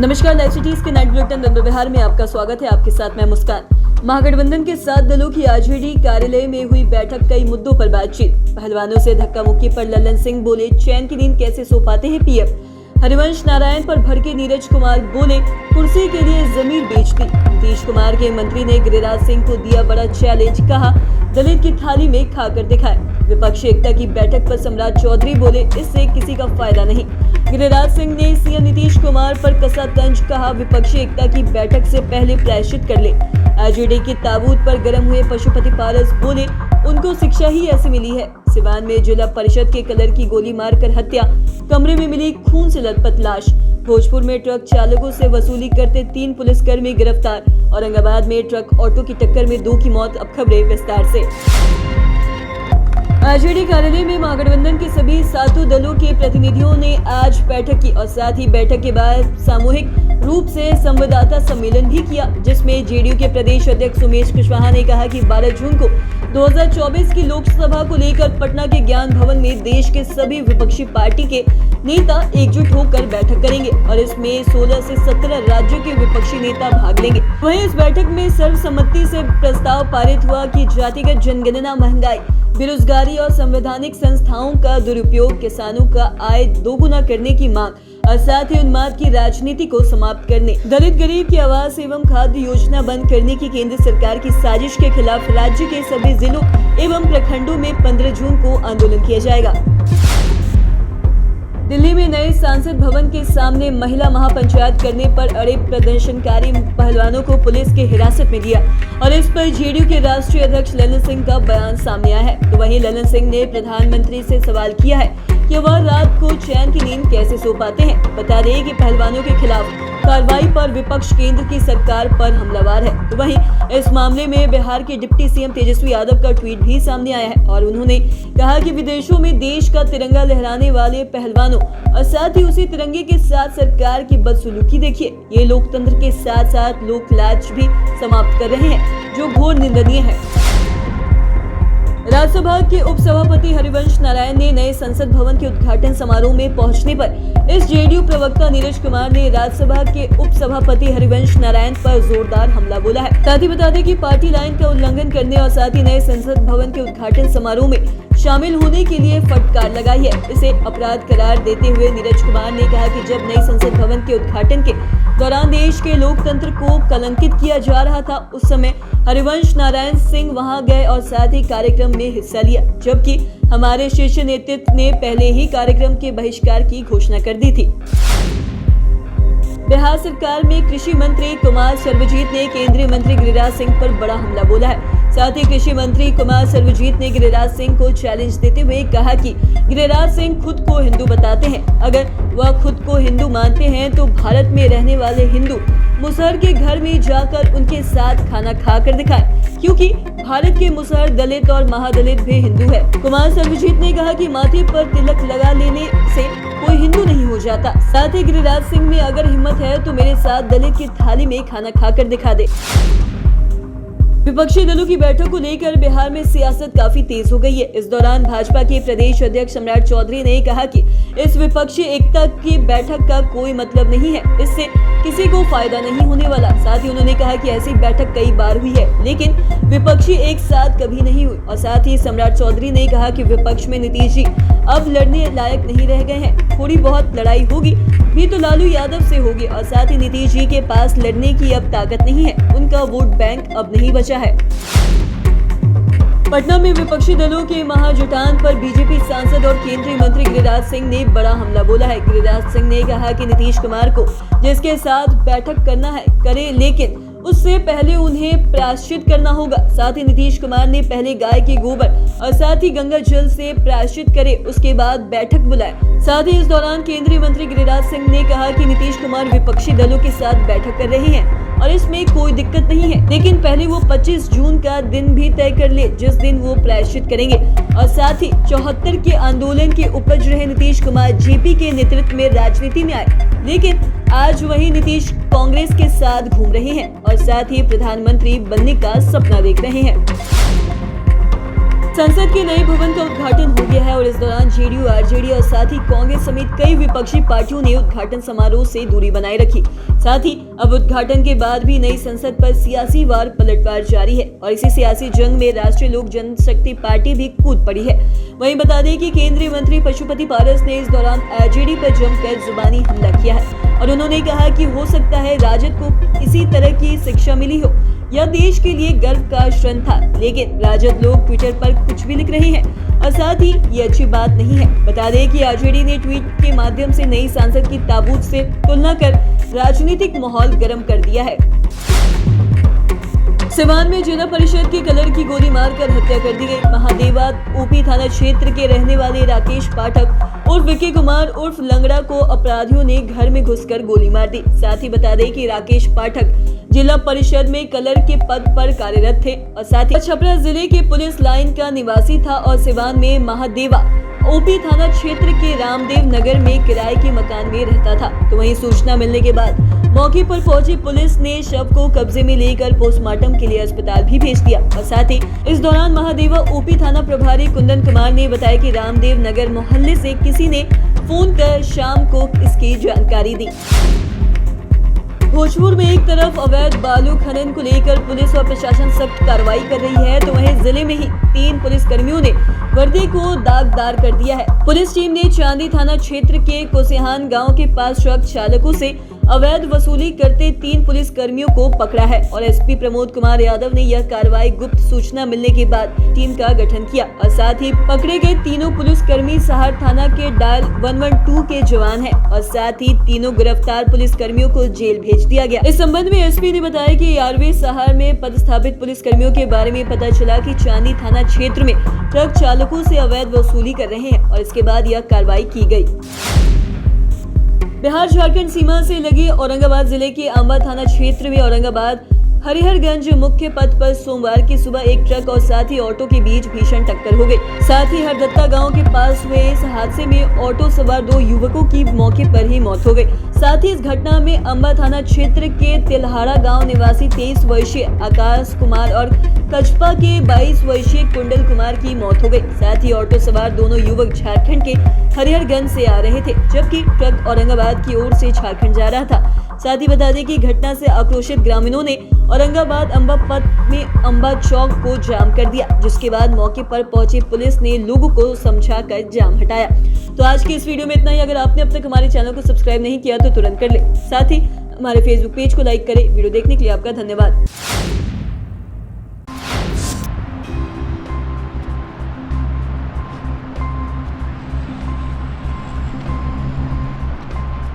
नमस्कार, live cities के night bulletin दिन बिहार में आपका स्वागत है। आपके साथ मैं मुस्कान। महागठबंधन के 7 दलों की आरजेडी कार्यालय में हुई बैठक, कई मुद्दों पर बातचीत। पहलवानों से धक्का मुक्की पर ललन सिंह बोले, चैन की नींद कैसे सो पाते हैं पीएम। हरिवंश नारायण पर भड़के नीरज कुमार बोले, कुर्सी के लिए जमीन बेच दी। नीतीश कुमार के मंत्री ने गिरिराज सिंह को दिया बड़ा चैलेंज, कहा दलित की थाली में खाकर दिखाए। विपक्षी एकता की बैठक पर सम्राट चौधरी बोले, इससे किसी का फायदा नहीं। गिरिराज सिंह ने सीएम नीतीश कुमार पर कसा तंज, कहा विपक्षी एकता की बैठक से पहले प्रायश्चित कर ले। आरजेडी के ताबूत पर गर्म हुए पशुपति पारस बोले, उनको शिक्षा ही ऐसी मिली है। सिवान में जिला परिषद के कलर की गोली मारकर हत्या, कमरे में मिली खून से लथपथ लाश। भोजपुर में ट्रक चालकों से वसूली करते 3 पुलिसकर्मी गिरफ्तार। औरंगाबाद में ट्रक ऑटो की टक्कर में 2 की मौत। अब खबरें विस्तार से। आरजेडी कार्यालय में महागठबंधन के सभी 7 दलों के प्रतिनिधियों ने आज बैठक की और साथ ही बैठक के बाद सामूहिक रूप से संवाददाता सम्मेलन भी किया, जिसमें जेडीयू के प्रदेश अध्यक्ष उमेश कुशवाहा ने कहा कि 12 जून को 2024 की लोकसभा को लेकर पटना के ज्ञान भवन में देश के सभी विपक्षी पार्टी के नेता एकजुट होकर बैठक करेंगे और इसमें 16 से 17 राज्यों के विपक्षी नेता भाग लेंगे। वहीं इस बैठक में सर्वसम्मति से प्रस्ताव पारित हुआ कि जातिगत जनगणना, महंगाई, बेरोजगारी और संवैधानिक संस्थाओं का दुरुपयोग, किसानों का आय दोगुना करने की मांग और साथ ही उन्माद की राजनीति को समाप्त करने, दलित गरीब की आवास एवं खाद्य योजना बंद करने की केंद्र सरकार की साजिश के खिलाफ राज्य के सभी जिलों एवं प्रखंडों में 15 जून को आंदोलन किया जाएगा। दिल्ली में नए संसद भवन के सामने महिला महापंचायत करने पर अड़े प्रदर्शनकारी पहलवानों को पुलिस के हिरासत में लिया और इस पर जेडीयू के राष्ट्रीय अध्यक्ष ललन सिंह का बयान सामने आया है। तो वहीं ललन सिंह ने प्रधानमंत्री से सवाल किया है कि वह रात को चैन की नींद कैसे सो पाते हैं। बता दें कि पहलवानों के खिलाफ कार्रवाई पर विपक्ष केंद्र की सरकार पर हमलावर है। तो वहीं इस मामले में बिहार के डिप्टी सीएम तेजस्वी यादव का ट्वीट भी सामने आया है और उन्होंने कहा कि विदेशों में देश का तिरंगा लहराने वाले पहलवानों और साथ ही उसी तिरंगे के साथ सरकार की बदसलूकी देखिए। ये लोकतंत्र के साथ साथ लोकलाज भी समाप्त कर रहे हैं, जो घोर निंदनीय है। राज्यसभा के उपसभापति हरिवंश नारायण ने नए संसद भवन के उद्घाटन समारोह में पहुंचने पर इस जेडीयू प्रवक्ता नीरज कुमार ने राज्यसभा के उपसभापति हरिवंश नारायण पर जोरदार हमला बोला है। साथ ही बता दें कि पार्टी लाइन का उल्लंघन करने और साथ ही नए संसद भवन के उद्घाटन समारोह में शामिल होने के लिए फटकार लगाई है। इसे अपराध करार देते हुए नीरज कुमार ने कहा कि जब नए संसद भवन के उद्घाटन के दौरान देश के लोकतंत्र को कलंकित किया जा रहा था, उस समय हरिवंश नारायण सिंह वहां गए और साथ ही कार्यक्रम में हिस्सा लिया, जबकि हमारे शीर्ष नेतृत्व ने पहले ही कार्यक्रम के बहिष्कार की घोषणा कर दी थी। बिहार सरकार में कृषि मंत्री कुमार सर्वजीत ने केंद्रीय मंत्री गिरिराज सिंह पर बड़ा हमला बोला है। साथ ही कृषि मंत्री कुमार सर्वजीत ने गिरिराज सिंह को चैलेंज देते हुए कहा कि गिरिराज सिंह खुद को हिंदू बताते हैं। अगर वह खुद को हिंदू मानते हैं तो भारत में रहने वाले हिंदू मुसहर के घर में जाकर उनके साथ खाना खाकर दिखाएं, क्योंकि भारत के मुसहर दलित और महादलित भी हिंदू है। कुमार सर्वजीत ने कहा कि माथे पर तिलक लगा लेने से कोई हिंदू नहीं हो जाता। साथ ही गिरिराज सिंह में अगर हिम्मत है तो मेरे साथ दलित की थाली में खाना खाकर दिखा दे। विपक्षी दलों की बैठक को लेकर बिहार में सियासत काफी तेज हो गई है। इस दौरान भाजपा के प्रदेश अध्यक्ष सम्राट चौधरी ने कहा कि इस विपक्षी एकता की बैठक का कोई मतलब नहीं है, इससे किसी को फायदा नहीं होने वाला। साथ ही उन्होंने कहा कि ऐसी बैठक कई बार हुई है, लेकिन विपक्षी एक साथ कभी नहीं हुई। और साथ ही सम्राट चौधरी ने कहा कि विपक्ष में नीतीश जी अब लड़ने लायक नहीं रह गए हैं। थोड़ी बहुत लड़ाई होगी भी तो लालू यादव से होगी और साथ ही नीतीश जी के पास लड़ने की अब ताकत नहीं है, उनका वोट बैंक अब नहीं बचा है। पटना में विपक्षी दलों के महाजुटान पर बीजेपी सांसद और केंद्रीय मंत्री गिरिराज सिंह ने बड़ा हमला बोला है। गिरिराज सिंह ने कहा कि नीतीश कुमार को जिसके साथ बैठक करना है करे, लेकिन उससे पहले उन्हें प्रायश्चित करना होगा। साथ ही नीतीश कुमार ने पहले गाय के गोबर और साथ ही गंगा जल से प्रायश्चित करे, उसके बाद बैठक बुलाए। साथ ही इस दौरान केंद्रीय मंत्री गिरिराज सिंह ने कहा कि नीतीश कुमार विपक्षी दलों के साथ बैठक कर रहे हैं और इसमें कोई दिक्कत नहीं है, लेकिन पहले वो 25 जून का दिन भी तय कर ले, जिस दिन वो प्रायश्चित करेंगे। और साथ ही 74 के आंदोलन के उपज रहे नीतीश कुमार जेपी के नेतृत्व में राजनीति में आए, लेकिन आज वही नीतीश कांग्रेस के साथ घूम रहे हैं और साथ ही प्रधानमंत्री बनने का सपना देख रहे हैं। संसद के नए भवन का उद्घाटन हो गया है और इस दौरान जेडीयू, आरजेडी और साथ ही कांग्रेस समेत कई विपक्षी पार्टियों ने उद्घाटन समारोह से दूरी बनाए रखी। साथ ही अब उद्घाटन के बाद भी नई संसद पर सियासी वार पलटवार जारी है और इसी सियासी जंग में राष्ट्रीय लोक जनशक्ति पार्टी भी कूद पड़ी है। वहीं बता दें कि केंद्रीय मंत्री पशुपति पारस ने इस दौरान आरजेडी पर जमकर जुबानी हमला किया है और उन्होंने कहा कि हो सकता है राजद को इसी तरह की शिक्षा मिली हो। यह देश के लिए गर्व का क्षण था, लेकिन राजद लोग ट्विटर पर कुछ भी लिख रहे हैं और साथ ही ये अच्छी बात नहीं है। बता दें कि आरजेडी ने ट्वीट के माध्यम से नई सांसद की ताबूत से तुलना कर राजनीतिक माहौल गर्म कर दिया है। सिवान में जिला परिषद के कलर की गोली मारकर हत्या कर दी गई। महादेवा ओपी थाना क्षेत्र के रहने वाले राकेश पाठक उर्फ विकी कुमार उर्फ लंगड़ा को अपराधियों ने घर में घुसकर गोली मार दी। साथ ही बता दें कि राकेश पाठक जिला परिषद में कलर के पद पर कार्यरत थे और साथ ही छपरा जिले के पुलिस लाइन का निवासी था और सिवान में महादेवा ओपी थाना क्षेत्र के रामदेव नगर में किराए के मकान में रहता था। तो वहीं सूचना मिलने के बाद मौके पर पहुंची पुलिस ने शव को कब्जे में लेकर पोस्टमार्टम के लिए अस्पताल भी भेज दिया और साथ ही इस दौरान महादेवा ओपी थाना प्रभारी कुंदन कुमार ने बताया कि रामदेव नगर मोहल्ले से किसी ने फोन कर शाम को इसकी जानकारी दी। भोजपुर में एक तरफ अवैध बालू खनन को लेकर पुलिस और प्रशासन सख्त कार्रवाई कर रही है, तो वहीं जिले में ही 3 पुलिसकर्मियों ने वर्दी को दागदार कर दिया है। पुलिस टीम ने चांदी थाना क्षेत्र के कोसेहान गांव के पास ट्रक चालकों से अवैध वसूली करते 3 पुलिसकर्मियों को पकड़ा है और एसपी प्रमोद कुमार यादव ने यह कार्रवाई गुप्त सूचना मिलने के बाद टीम का गठन किया और साथ ही पकड़े गए तीनों पुलिसकर्मी सहार थाना के डायल 112 के जवान हैं और साथ ही तीनों गिरफ्तार पुलिसकर्मियों को जेल भेज दिया गया। इस संबंध में एसपी ने बताया कि यारवे सहार में पदस्थापित पुलिसकर्मियों के बारे में पता चला कि चांदी थाना क्षेत्र में ट्रक चालकों से अवैध वसूली कर रहे हैं और इसके बाद यह कार्रवाई की गई। बिहार झारखंड सीमा से लगे औरंगाबाद जिले के अंबा थाना क्षेत्र में औरंगाबाद हरिहरगंज मुख्य पथ पर सोमवार की सुबह एक ट्रक और साथ ही ऑटो के बीच भीषण टक्कर हो गई। साथ ही हरदत्ता गांव के पास हुए इस हादसे में ऑटो सवार 2 युवकों की मौके पर ही मौत हो गई। साथ ही इस घटना में अंबा थाना क्षेत्र के तिलहाड़ा गांव निवासी 23 वर्षीय आकाश कुमार और कचपा के 22 वर्षीय कुंडल कुमार की मौत हो गई। साथ ही ऑटो सवार दोनों युवक झारखंड के हरिहरगंज से आ रहे थे, जबकि ट्रक औरंगाबाद की ओर से झारखंड जा रहा था। साथ ही बता दें कि घटना से आक्रोशित ग्रामीणों ने औरंगाबाद अंबा पथ में अंबा चौक को जाम कर दिया, जिसके बाद मौके पर पहुंची पुलिस ने लोगों को समझाकर जाम हटाया। तो आज की इस वीडियो में इतना ही। अगर आपने अब तक हमारे चैनल को सब्सक्राइब नहीं किया तो तुरंत कर ले। साथ ही हमारे फेसबुक पेज को लाइक करें। वीडियो देखने के लिए आपका धन्यवाद।